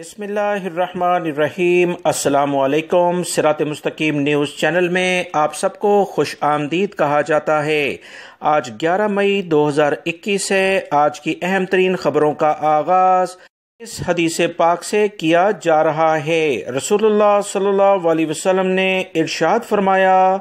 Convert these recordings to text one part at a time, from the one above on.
بسم اللہ الرحمن الرحیم۔ السلام علیکم۔ سرات.e.مستقیم نیوز چینل میں آپ سب کو خوش آمدید کہا جاتا ہے۔ آج 11 مئی 2021 ہے۔ آج کی اہم ترین خبروں کا آغاز اس حدیث پاک سے کیا جا رہا ہے۔ رسول اللہ صلی اللہ علیہ وسلم نے ارشاد فرمایا،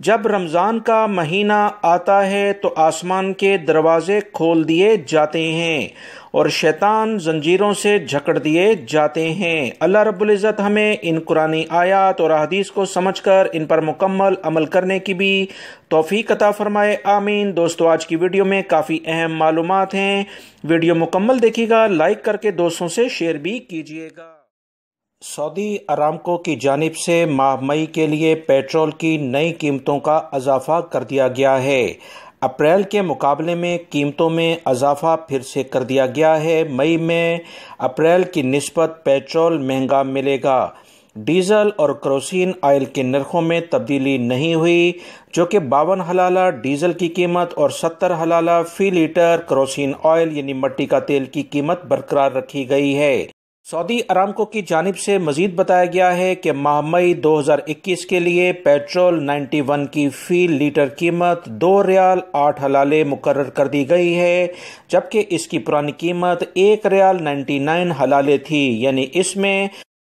جب رمضان کا مہینہ آتا ہے تو آسمان کے دروازے کھول دیے جاتے ہیں اور شیطان زنجیروں سے جھکڑ دیے جاتے ہیں۔ اللہ رب العزت ہمیں ان قرآنی آیات اور احادیث کو سمجھ کر ان پر مکمل عمل کرنے کی بھی توفیق عطا فرمائے، آمین۔ دوستو، آج کی ویڈیو میں کافی اہم معلومات ہیں، ویڈیو مکمل دیکھیے گا، لائک کر کے دوستوں سے شیئر بھی کیجیے گا۔ سعودی ارامکو کی جانب سے ماہ مئی کے لیے پیٹرول کی نئی قیمتوں کا اضافہ کر دیا گیا ہے۔ اپریل کے مقابلے میں قیمتوں میں اضافہ پھر سے کر دیا گیا ہے۔ مئی میں اپریل کی نسبت پیٹرول مہنگا ملے گا۔ ڈیزل اور کروسین آئل کے نرخوں میں تبدیلی نہیں ہوئی، جو کہ 52 حلالہ ڈیزل کی قیمت اور 70 حلالہ فی لیٹر کروسین آئل یعنی مٹی کا تیل کی قیمت برقرار رکھی گئی ہے۔ سعودی ارامکو کی جانب سے مزید بتایا گیا ہے کہ ماہ مئی 2021 کے لیے پیٹرول 91 کی فی لیٹر قیمت 2 ریال 8 حلالے مقرر کر دی گئی ہے، جبکہ اس کی پرانی قیمت 1 ریال 99 حلالے تھی، یعنی اس میں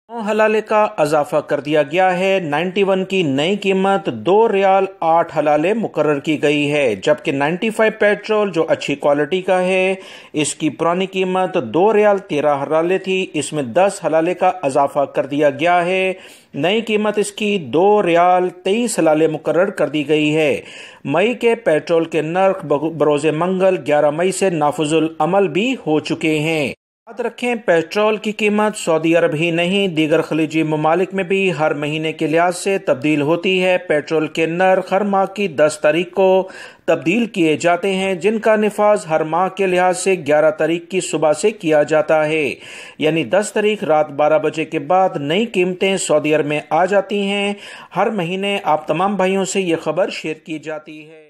9 حلالے کا اضافہ کر دیا گیا ہے۔ 91 کی نئی قیمت 2 ریال 8 حلالے مقرر کی گئی ہے، جبکہ 95 پیٹرول جو اچھی کوالٹی کا ہے، اس کی پرانی قیمت 2 ریال 13 حلالے تھی، اس میں 10 حلالے کا اضافہ کر دیا گیا ہے۔ نئی قیمت اس کی 2 ریال 23 حلالے مقرر کر دی گئی ہے۔ مئی کے پیٹرول کے نرخ بروز منگل 11 مئی سے نافذ العمل بھی ہو چکے ہیں۔ یاد رکھیں، پیٹرول کی قیمت سعودی عرب ہی نہیں، دیگر خلیجی ممالک میں بھی ہر مہینے کے لحاظ سے تبدیل ہوتی ہے۔ پیٹرول کے نرخ ہر ماہ کی 10 تاریخ کو تبدیل کیے جاتے ہیں، جن کا نفاذ ہر ماہ کے لحاظ سے 11 تاریخ کی صبح سے کیا جاتا ہے، یعنی 10 تاریخ رات 12 بجے کے بعد نئی قیمتیں سعودی عرب میں آ جاتی ہیں۔ ہر مہینے آپ تمام بھائیوں سے یہ خبر شیئر کی جاتی ہے۔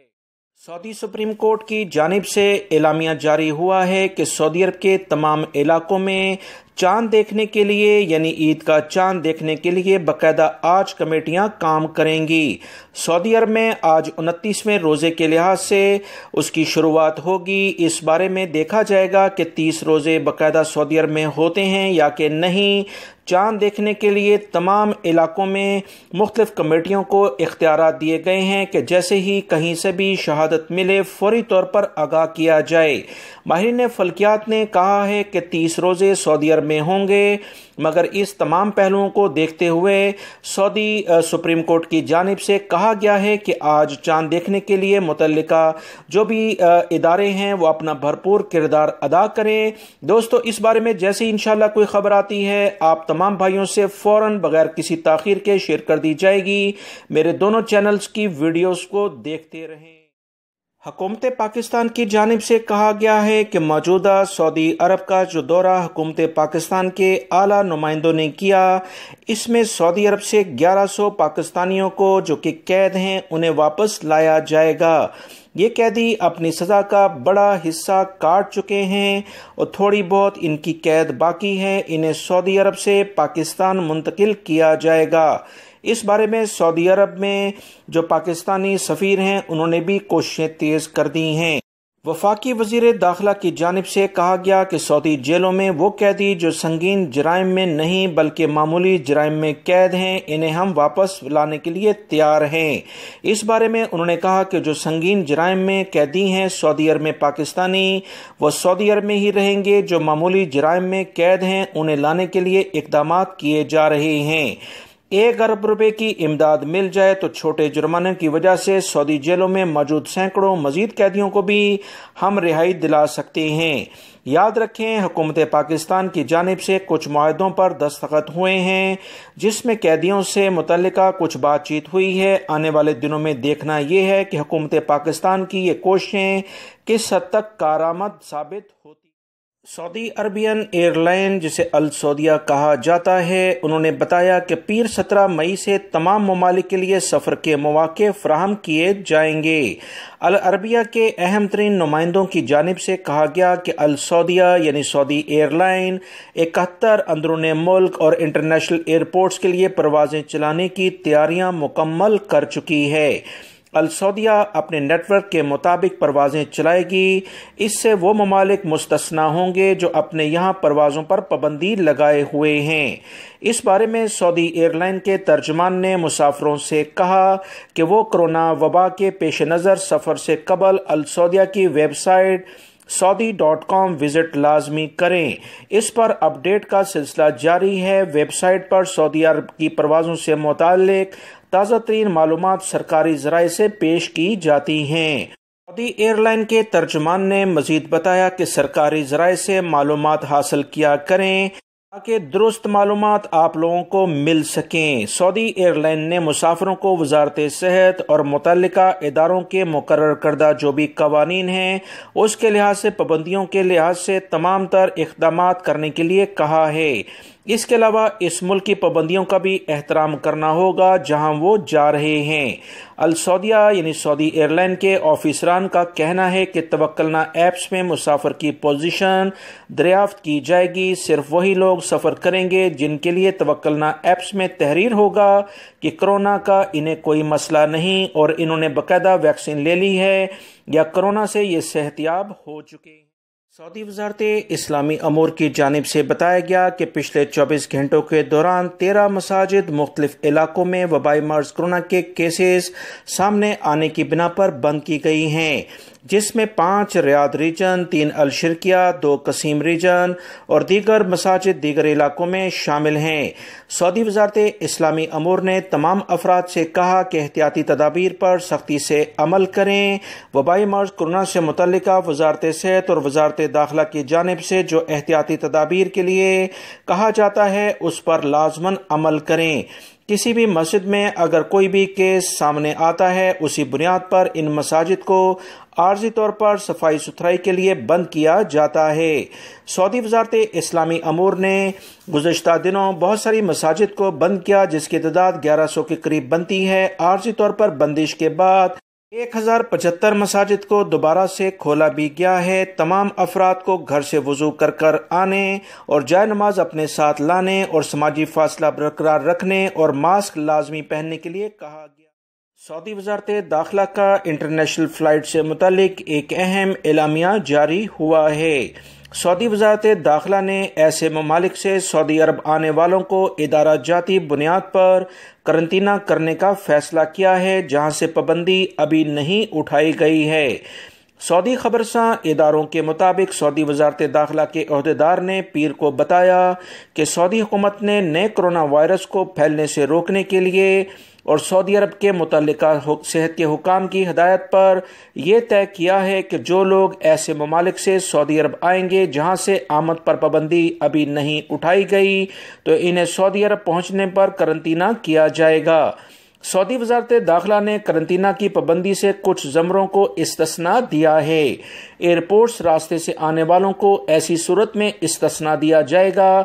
سعودی سپریم کورٹ کی جانب سے اعلامیہ جاری ہوا ہے کہ سعودی عرب کے تمام علاقوں میں چاند دیکھنے کے لیے یعنی عید کا چاند دیکھنے کے لیے باقاعدہ آج کمیٹیاں کام کریں گی۔ سعودی عرب میں آج 29ویں روزے کے لحاظ سے اس کی شروعات ہوگی۔ اس بارے میں دیکھا جائے گا کہ 30 روزے باقاعدہ سعودی عرب میں ہوتے ہیں یا کہ نہیں۔ چاند دیکھنے کے لیے تمام علاقوں میں مختلف کمیٹیوں کو اختیارات دیے گئے ہیں کہ جیسے ہی کہیں سے بھی شہادت ملے فوری طور پر آگاہ کیا جائے۔ ماہرین فلکیات نے کہا ہے کہ 30 روزے سعودی عرب میں ہوں گے، مگر اس تمام پہلوؤں کو دیکھتے ہوئے سعودی سپریم کورٹ کی جانب سے کہا گیا ہے کہ آج چاند دیکھنے کے لیے متعلقہ جو بھی ادارے ہیں وہ اپنا بھرپور کردار ادا کریں۔ دوستو، اس بارے میں جیسے ہی انشاءاللہ کوئی خبر آتی ہے آپ تمام بھائیوں سے فوراً بغیر کسی تاخیر کے شیئر کر دی جائے گی۔ میرے دونوں چینلز کی ویڈیوز کو دیکھتے رہیں۔ حکومت پاکستان کی جانب سے کہا گیا ہے کہ موجودہ سعودی عرب کا جو دورہ حکومت پاکستان کے اعلیٰ نمائندوں نے کیا، اس میں سعودی عرب سے 1100 پاکستانیوں کو جو کہ قید ہیں انہیں واپس لایا جائے گا۔ یہ قیدی اپنی سزا کا بڑا حصہ کاٹ چکے ہیں اور تھوڑی بہت ان کی قید باقی ہے، انہیں سعودی عرب سے پاکستان منتقل کیا جائے گا۔ اس بارے میں سعودی عرب میں جو پاکستانی سفیر ہیں انہوں نے بھی کوششیں تیز کر دی ہیں۔ وفاقی وزیر داخلہ کی جانب سے کہا گیا کہ سعودی جیلوں میں وہ قیدی جو سنگین جرائم میں نہیں بلکہ معمولی جرائم میں قید ہیں انہیں ہم واپس لانے کے لیے تیار ہیں۔ اس بارے میں انہوں نے کہا کہ جو سنگین جرائم میں قیدی ہیں سعودی عرب میں پاکستانی، وہ سعودی عرب میں ہی رہیں گے۔ جو معمولی جرائم میں قید ہیں انہیں لانے کے لیے اقدامات کیے جا رہے ہیں۔ 1 ارب روپے کی امداد مل جائے تو چھوٹے جرمانے کی وجہ سے سعودی جیلوں میں موجود سینکڑوں مزید قیدیوں کو بھی ہم رہائی دلا سکتے ہیں۔ یاد رکھیں، حکومت پاکستان کی جانب سے کچھ معاہدوں پر دستخط ہوئے ہیں جس میں قیدیوں سے متعلقہ کچھ بات چیت ہوئی ہے۔ آنے والے دنوں میں دیکھنا یہ ہے کہ حکومت پاکستان کی یہ کوششیں کس حد تک کارآمد ثابت ہوتی۔ سعودی عربین ایئر لائن جسے السعودیہ کہا جاتا ہے، انہوں نے بتایا کہ پیر 17 مئی سے تمام ممالک کے لیے سفر کے مواقع فراہم کیے جائیں گے۔ العربیہ کے اہم ترین نمائندوں کی جانب سے کہا گیا کہ السعودیہ یعنی سعودی ایئر لائن 71 اندرون ملک اور انٹرنیشنل ایئرپورٹس کے لیے پروازیں چلانے کی تیاریاں مکمل کر چکی ہے۔ السعودیہ اپنے نیٹ ورک کے مطابق پروازیں چلائے گی۔ اس سے وہ ممالک مستثنی ہوں گے جو اپنے یہاں پروازوں پر پابندی لگائے ہوئے ہیں۔ اس بارے میں سعودی ایئر لائن کے ترجمان نے مسافروں سے کہا کہ وہ کرونا وبا کے پیش نظر سفر سے قبل السعودیہ کی ویب سائٹ سعودی.com وزٹ لازمی کریں۔ اس پر اپ ڈیٹ کا سلسلہ جاری ہے۔ ویب سائٹ پر سعودی عرب کی پروازوں سے متعلق تازہ ترین معلومات سرکاری ذرائع سے پیش کی جاتی ہیں۔ سعودی ایئر لائن کے ترجمان نے مزید بتایا کہ سرکاری ذرائع سے معلومات حاصل کیا کریں تاکہ درست معلومات آپ لوگوں کو مل سکیں۔ سعودی ایئر لائن نے مسافروں کو وزارت صحت اور متعلقہ اداروں کے مقرر کردہ جو بھی قوانین ہیں اس کے لحاظ سے پابندیوں کے لحاظ سے تمام تر اقدامات کرنے کے لیے کہا ہے۔ اس کے علاوہ اس ملک کی پابندیوں کا بھی احترام کرنا ہوگا جہاں وہ جا رہے ہیں۔ السعودیہ یعنی سعودی ایئر لائن کے آفیسران کا کہنا ہے کہ توکلنا ایپس میں مسافر کی پوزیشن دریافت کی جائے گی۔ صرف وہی لوگ سفر کریں گے جن کے لیے توکلنا ایپس میں تحریر ہوگا کہ کرونا کا انہیں کوئی مسئلہ نہیں اور انہوں نے باقاعدہ ویکسین لے لی ہے یا کرونا سے یہ صحت یاب ہو چکے ہیں۔ سعودی وزارت اسلامی امور کی جانب سے بتایا گیا کہ پچھلے 24 گھنٹوں کے دوران 13 مساجد مختلف علاقوں میں وبائی مرض کرونا کے کیسز سامنے آنے کی بنا پر بند کی گئی ہیں، جس میں 5 ریاض ریجن، 3 الشرقیہ، 2 قصیم ریجن اور دیگر مساجد دیگر علاقوں میں شامل ہیں۔ سعودی وزارت اسلامی امور نے تمام افراد سے کہا کہ احتیاطی تدابیر پر سختی سے عمل کریں۔ وبائی مرض کرونا سے متعلقہ وزارت صحت اور وزارت داخلہ کی جانب سے جو احتیاطی تدابیر کے لیے کہا جاتا ہے اس پر لازماً عمل کریں۔ کسی بھی مسجد میں اگر کوئی بھی کیس سامنے آتا ہے اسی بنیاد پر ان مساجد کو عارضی طور پر صفائی ستھرائی کے لیے بند کیا جاتا ہے۔ سعودی وزارت اسلامی امور نے گزشتہ دنوں بہت ساری مساجد کو بند کیا جس کی تعداد 1100 کے قریب بنتی ہے۔ عارضی طور پر بندش کے بعد 1075 مساجد کو دوبارہ سے کھولا بھی گیا ہے۔ تمام افراد کو گھر سے وضو کر آنے اور جائے نماز اپنے ساتھ لانے اور سماجی فاصلہ برقرار رکھنے اور ماسک لازمی پہننے کے لیے کہا گیا۔ سعودی وزارت داخلہ کا انٹرنیشنل فلائٹ سے متعلق ایک اہم اعلامیہ جاری ہوا ہے۔ سعودی وزارت داخلہ نے ایسے ممالک سے سعودی عرب آنے والوں کو ادارہ جاتی بنیاد پر قرنطینہ کرنے کا فیصلہ کیا ہے جہاں سے پابندی ابھی نہیں اٹھائی گئی ہے۔ سعودی خبروں اداروں کے مطابق سعودی وزارت داخلہ کے عہدیدار نے پیر کو بتایا کہ سعودی حکومت نے نئے کرونا وائرس کو پھیلنے سے روکنے کے لیے اور سعودی عرب کے متعلقہ صحت کے حکام کی ہدایت پر یہ طے کیا ہے کہ جو لوگ ایسے ممالک سے سعودی عرب آئیں گے جہاں سے آمد پر پابندی ابھی نہیں اٹھائی گئی تو انہیں سعودی عرب پہنچنے پر قرنطینہ کیا جائے گا۔ سعودی وزارت داخلہ نے قرنطینہ کی پابندی سے کچھ زمروں کو استثناء دیا ہے۔ ایئرپورٹس راستے سے آنے والوں کو ایسی صورت میں استثناء دیا جائے گا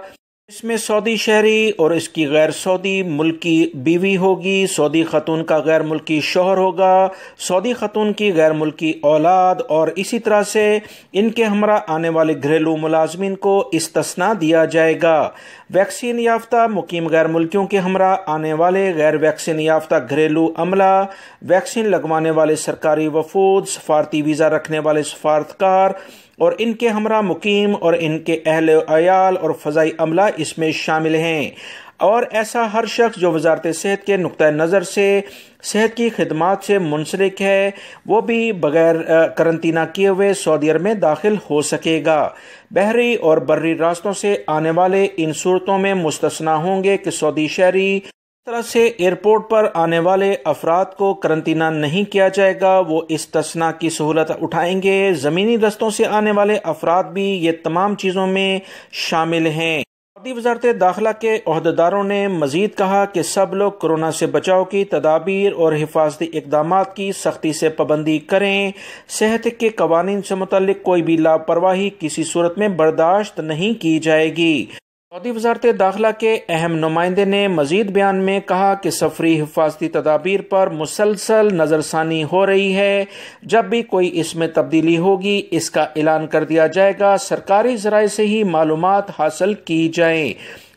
اس میں سعودی شہری اور اس کی غیر سعودی ملکی بیوی ہوگی، سعودی خاتون کا غیر ملکی شوہر ہوگا، سعودی خاتون کی غیر ملکی اولاد اور اسی طرح سے ان کے ہمراہ آنے والے گھریلو ملازمین کو استثناء دیا جائے گا۔ ویکسین یافتہ مقیم غیر ملکیوں کے ہمراہ آنے والے غیر ویکسین یافتہ گھریلو عملہ، ویکسین لگوانے والے سرکاری وفود، سفارتی ویزا رکھنے والے سفارتکار اور ان کے ہمراہ مقیم اور ان کے اہل عیال اور فضائی عملہ اس میں شامل ہیں، اور ایسا ہر شخص جو وزارت صحت کے نقطہ نظر سے صحت کی خدمات سے منسلک ہے وہ بھی بغیر قرنطینہ کیے ہوئے سعودی عرب میں داخل ہو سکے گا۔ بحری اور بری راستوں سے آنے والے ان صورتوں میں مستثنی ہوں گے کہ سعودی شہری اس طرح سے ایئرپورٹ پر آنے والے افراد کو قرنطینہ نہیں کیا جائے گا، وہ استثناء کی سہولت اٹھائیں گے۔ زمینی رستوں سے آنے والے افراد بھی یہ تمام چیزوں میں شامل ہیں۔ سعودی وزارت داخلہ کے عہدیداروں نے مزید کہا کہ سب لوگ کورونا سے بچاؤ کی تدابیر اور حفاظتی اقدامات کی سختی سے پابندی کریں۔ صحت کے قوانین سے متعلق کوئی بھی لاپرواہی کسی صورت میں برداشت نہیں کی جائے گی۔ سعودی وزارت داخلہ کے اہم نمائندے نے مزید بیان میں کہا کہ سفری حفاظتی تدابیر پر مسلسل نظر ثانی ہو رہی ہے۔ جب بھی کوئی اس میں تبدیلی ہوگی اس کا اعلان کر دیا جائے گا۔ سرکاری ذرائع سے ہی معلومات حاصل کی جائیں۔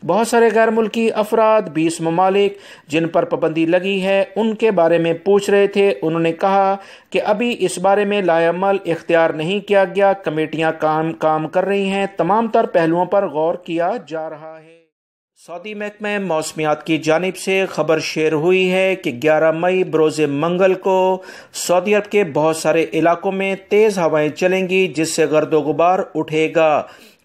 بہت سارے غیر ملکی افراد 20 ممالک جن پر پابندی لگی ہے ان کے بارے میں پوچھ رہے تھے۔ انہوں نے کہا کہ ابھی اس بارے میں لائے عمل اختیار نہیں کیا گیا، کمیٹیاں کام کر رہی ہیں، تمام تر پہلوؤں پر غور کیا جا رہا ہے۔ سعودی محکمہ موسمیات کی جانب سے خبر شیئر ہوئی ہے کہ 11 مئی بروز منگل کو سعودی عرب کے بہت سارے علاقوں میں تیز ہوائیں چلیں گی جس سے گرد و غبار اٹھے گا۔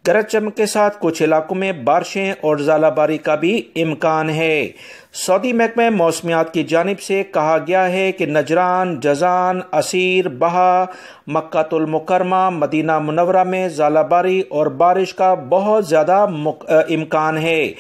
گرج چمک کے ساتھ کچھ علاقوں میں بارشیں اور ژالہ باری کا بھی امکان ہے۔ سعودی محکمہ موسمیات کی جانب سے کہا گیا ہے کہ نجران، جازان، عسیر، بہا، مکہ المکرمہ، مدینہ منورہ میں ژالہ باری اور بارش کا بہت زیادہ امکان ہے۔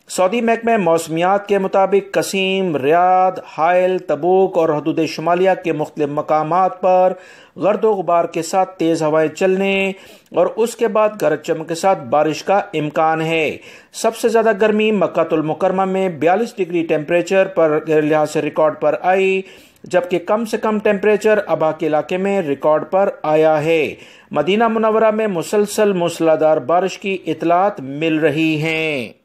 سعودی محکمہ موسمیات کے مطابق قصیم، ریاض، حائل، تبوک اور حدود شمالیہ کے مختلف مقامات پر گرد و غبار کے ساتھ تیز ہوائیں چلنے اور اس کے بعد گرج چمک کے ساتھ بارش کا امکان ہے۔ سب سے زیادہ گرمی مکہ المکرمہ میں 42 ڈگری ٹیمپریچر پر لحاظ سے ریکارڈ پر آئی، جبکہ کم سے کم ٹیمپریچر ابہا کے علاقے میں ریکارڈ پر آیا ہے۔ مدینہ منورہ میں مسلسل موسلادھار بارش کی اطلاعات مل رہی ہیں۔